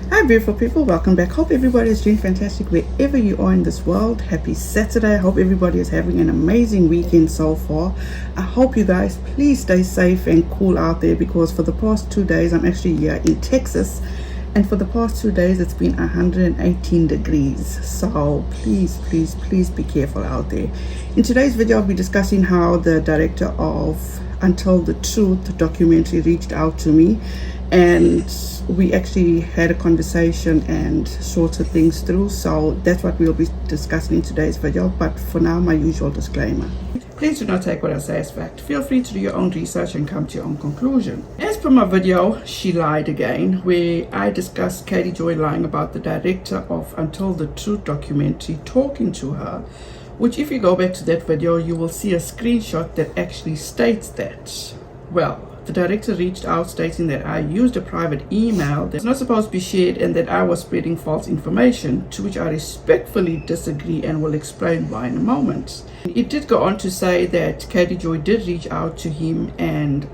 Hi beautiful people, welcome back. Hope everybody is doing fantastic wherever you are in this world. Happy Saturday. I hope everybody is having an amazing weekend so far. I hope you guys please stay safe and cool out there, because for the past 2 days I'm actually here in Texas, and for the past 2 days it's been 118 degrees. So please be careful out there. In today's video I'll be discussing how the director of Until the Truth documentary reached out to me, and we actually had a conversation and sorted things through. So that's what we'll be discussing in today's video. But for now, my usual disclaimer: please do not take what I say as fact. Feel free to do your own research and come to your own conclusion. As per my video, She Lied Again, where I discussed Katie Joy lying about the director of Until the Truth documentary talking to her, which if you go back to that video, you will see a screenshot that actually states that, well, the director reached out stating that I used a private email that's not supposed to be shared and that I was spreading false information, to which I respectfully disagree and will explain why in a moment. It did go on to say that Katie Joy did reach out to him and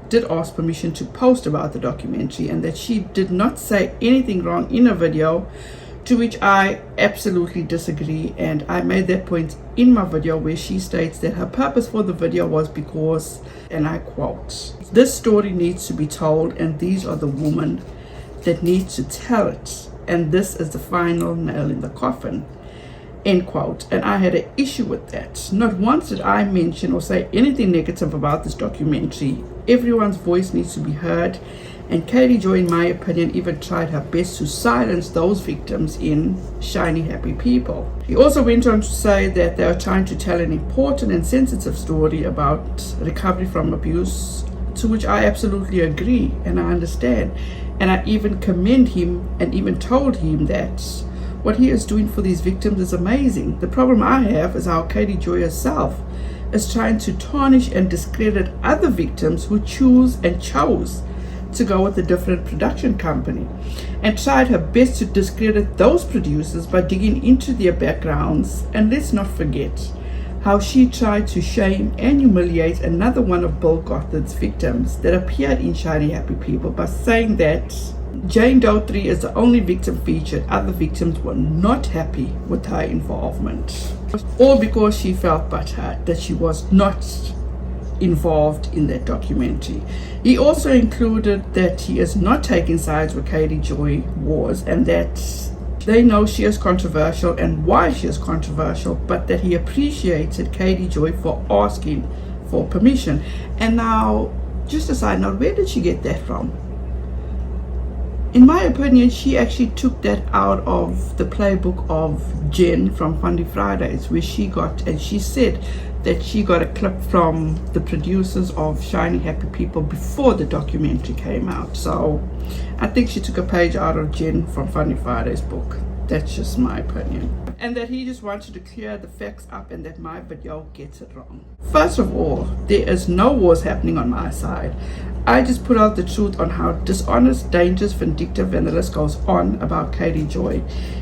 did ask permission to post about the documentary, and that she did not say anything wrong in a video, to which I absolutely disagree. And I made that point in my video where she states that her purpose for the video was because, and I quote, "This story needs to be told, and these are the women that need to tell it, and this is the final nail in the coffin," end quote. And I had an issue with that. Not once did I mention or say anything negative about this documentary. Everyone's voice needs to be heard, and Katie Joy, in my opinion, even tried her best to silence those victims in Shiny Happy People. He also went on to say that they are trying to tell an important and sensitive story about recovery from abuse, to which I absolutely agree and I understand. And I even commend him and even told him that what he is doing for these victims is amazing. The problem I have is how Katie Joy herself is trying to tarnish and discredit other victims who chose to go with a different production company, and tried her best to discredit those producers by digging into their backgrounds. And let's not forget how she tried to shame and humiliate another one of Bill Gothard's victims that appeared in Shiny Happy People by saying that Jane Doe 3 is the only victim featured. Other victims were not happy with her involvement, all because she felt butthurt that she was not involved in that documentary. He also included that he is not taking sides with Katie Joy was, and that they know she is controversial and why she is controversial, but that he appreciated Katie Joy for asking for permission. And now, just a side note, where did she get that from? In my opinion, she actually took that out of the playbook of Jen from Funny Fridays, where she said that she got a clip from the producers of Shiny Happy People before the documentary came out. So I think she took a page out of Jen from Funny Fridays book. That's just my opinion. And that he just wanted to clear the facts up, and that my video gets it wrong. First of all, there is no wars happening on my side. I just put out the truth on how dishonest, dangerous, vindictive, and the list goes on about Katie Joy.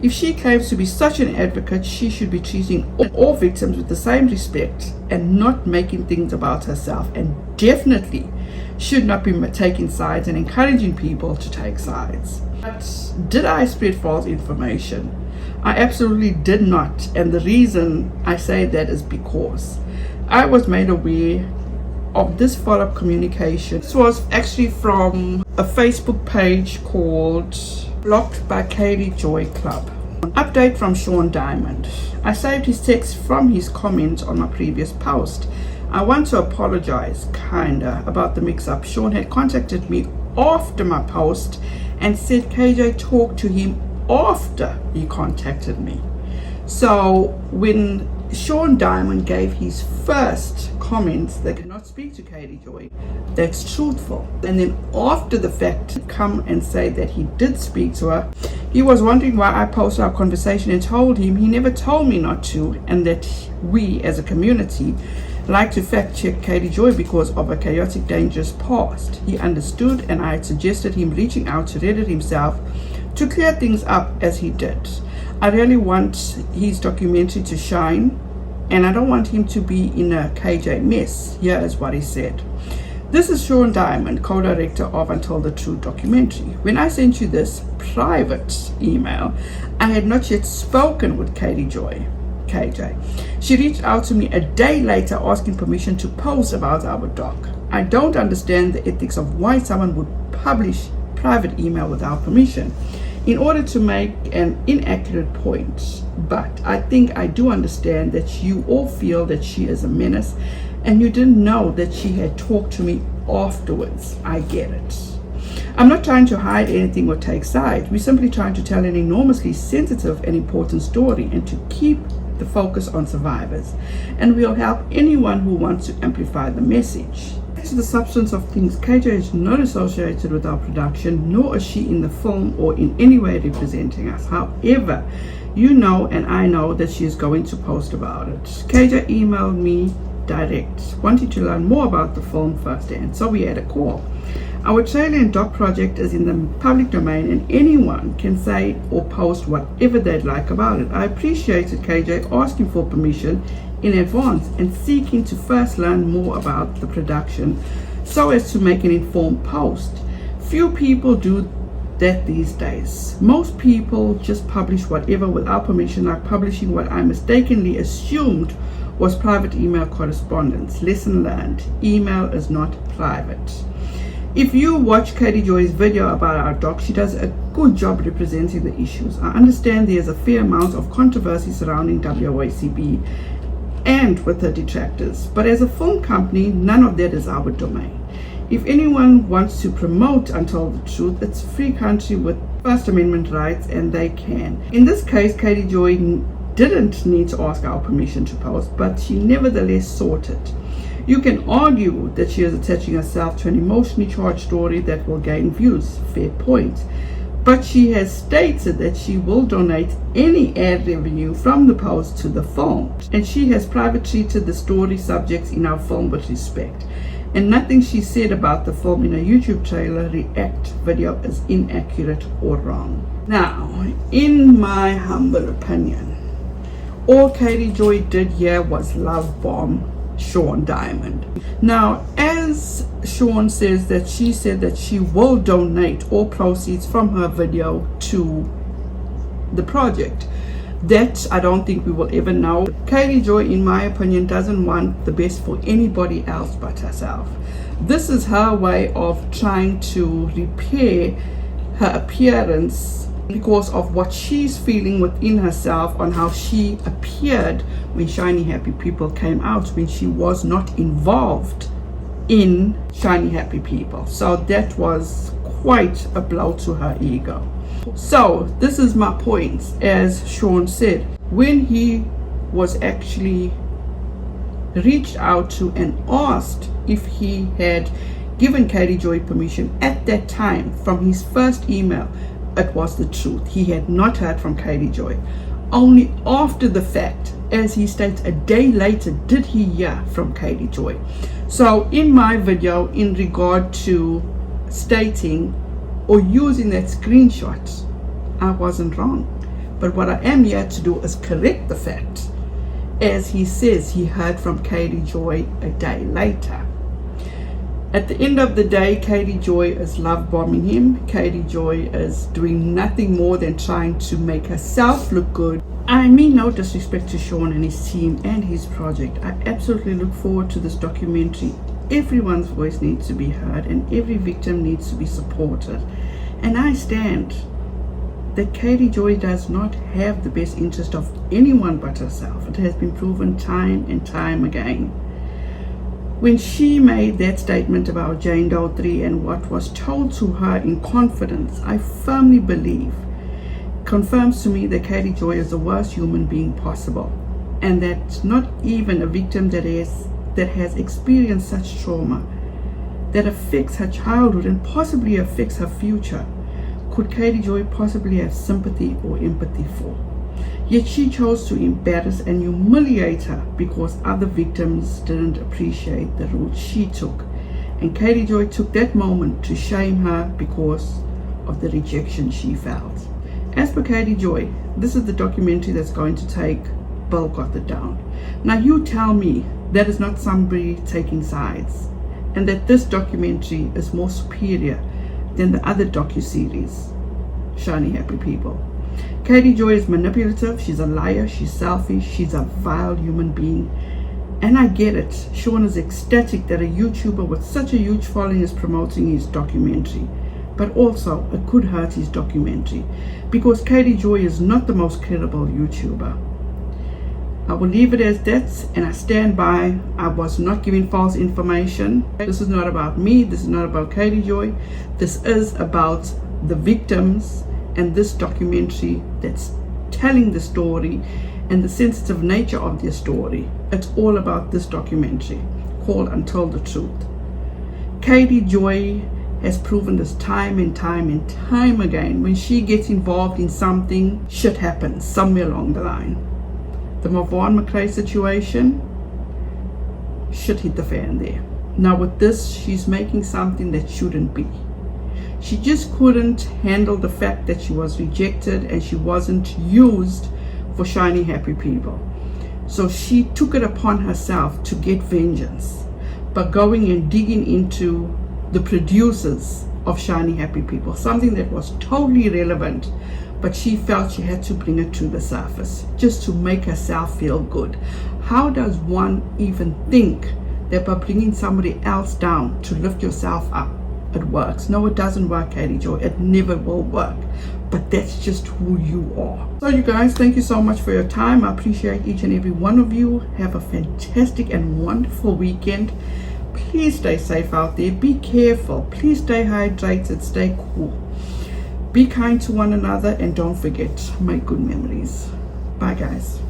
If she claims to be such an advocate, she should be treating all victims with the same respect and not making things about herself, and definitely should not be taking sides and encouraging people to take sides. But did I spread false information? I absolutely did not, and the reason I say that is because I was made aware of this follow-up communication. This was actually from a Facebook page called Blocked by Katie Joy Club. An update from Sean Diamond. I saved his text from his comment on my previous post. I want to apologize kinda about the mix-up. Sean had contacted me after my post and said KJ talked to him after he contacted me. So when Sean Diamond gave his first comments that did not speak to Katie Joy, that's truthful. And then after the fact, come and say that he did speak to her. He was wondering why I posted our conversation and told him he never told me not to, and that we as a community like to fact check Katie Joy because of a chaotic, dangerous past. He understood, and I had suggested him reaching out to Reddit himself to clear things up as he did. I really want his documentary to shine, and I don't want him to be in a KJ mess. Here is what he said. This is Sean Diamond, co-director of Until the Truth documentary. When I sent you this private email, I had not yet spoken with Katie Joy, KJ. She reached out to me a day later asking permission to post about our doc. I don't understand the ethics of why someone would publish private email without permission in order to make an inaccurate point. But I think I do understand that you all feel that she is a menace and you didn't know that she had talked to me afterwards. I get it. I'm not trying to hide anything or take sides. We're simply trying to tell an enormously sensitive and important story and to keep the focus on survivors. And we'll help anyone who wants to amplify the message. To the substance of things, KJ is not associated with our production, nor is she in the film or in any way representing us. However, you know and I know that she is going to post about it. KJ emailed me direct, wanting to learn more about the film firsthand, so we had a call. Our trailer and doc project is in the public domain and anyone can say or post whatever they'd like about it. I appreciated KJ asking for permission in advance and seeking to first learn more about the production so as to make an informed post. Few people do that these days. Most people just publish whatever without permission, like publishing what I mistakenly assumed was private email correspondence. Lesson learned: email is not private. If you watch Katie Joy's video about our doc, she does a good job representing the issues. I understand there's a fair amount of controversy surrounding WACB and with her detractors, but as a film company, none of that is our domain. If anyone wants to promote Until the Truth, it's a free country with First Amendment rights and they can. In this case, Katie Joy didn't need to ask our permission to post, but she nevertheless sought it. You can argue that she is attaching herself to an emotionally charged story that will gain views. Fair point. But she has stated that she will donate any ad revenue from the post to the film. And she has private treated the story subjects in our film with respect. And nothing she said about the film in a YouTube trailer react video is inaccurate or wrong. Now, in my humble opinion, all Katie Joy did here was love bomb Sean Diamond. Now, as Sean says that she said that she will donate all proceeds from her video to the project, that I don't think we will ever know. Katie Joy, in my opinion, doesn't want the best for anybody else but herself. This is her way of trying to repair her appearance because of what she's feeling within herself on how she appeared when Shiny Happy People came out, when she was not involved in Shiny Happy People. So that was quite a blow to her ego. So this is my point. As Sean said, when he was actually reached out to and asked if he had given Katie Joy permission at that time from his first email, it was the truth. He had not heard from Katie Joy. Only after the fact, as he states, a day later did he hear from Katie Joy. So in my video, in regard to stating or using that screenshot, I wasn't wrong. But what I am here to do is correct the fact, as he says he heard from Katie Joy a day later. At the end of the day, Katie Joy is love bombing him. Katie Joy is doing nothing more than trying to make herself look good. I mean no disrespect to Sean and his team and his project. I absolutely look forward to this documentary. Everyone's voice needs to be heard and every victim needs to be supported. And I stand that Katie Joy does not have the best interest of anyone but herself. It has been proven time and time again. When she made that statement about Jane Doe 3 and what was told to her in confidence, I firmly believe confirms to me that Katie Joy is the worst human being possible, and that not even a victim that has experienced such trauma that affects her childhood and possibly affects her future could Katie Joy possibly have sympathy or empathy for. Yet she chose to embarrass and humiliate her because other victims didn't appreciate the route she took. And Katie Joy took that moment to shame her because of the rejection she felt. As per Katie Joy, this is the documentary that's going to take bulk of it down. Now you tell me that is not somebody taking sides. and that this documentary is more superior than the other docu-series. Shiny Happy People. Katie Joy is manipulative, she's a liar, she's selfish, she's a vile human being. And I get it. Sean is ecstatic that a YouTuber with such a huge following is promoting his documentary. But also, it could hurt his documentary, because Katie Joy is not the most credible YouTuber. I will leave it as that, and I stand by. I was not giving false information. This is not about me. This is not about Katie Joy. This is about the victims and this documentary that's telling the story and the sensitive nature of their story. It's all about this documentary called Until the Truth. Katie Joy has proven this time and time and time again. When she gets involved in something, shit happens somewhere along the line. The Mavon McRae situation, shit hit the fan there. Now with this, she's making something that shouldn't be. She just couldn't handle the fact that she was rejected and she wasn't used for Shiny Happy People. So she took it upon herself to get vengeance by going and digging into the producers of Shiny Happy People, something that was totally irrelevant, but she felt she had to bring it to the surface just to make herself feel good. How does one even think that by bringing somebody else down to lift yourself up, it works? No, it doesn't work, Katie Joy. It never will work. But that's just who you are. So you guys, thank you so much for your time. I appreciate each and every one of you. Have a fantastic and wonderful weekend. Please stay safe out there. Be careful. Please stay hydrated. Stay cool. Be kind to one another, and don't forget, make good memories. Bye guys.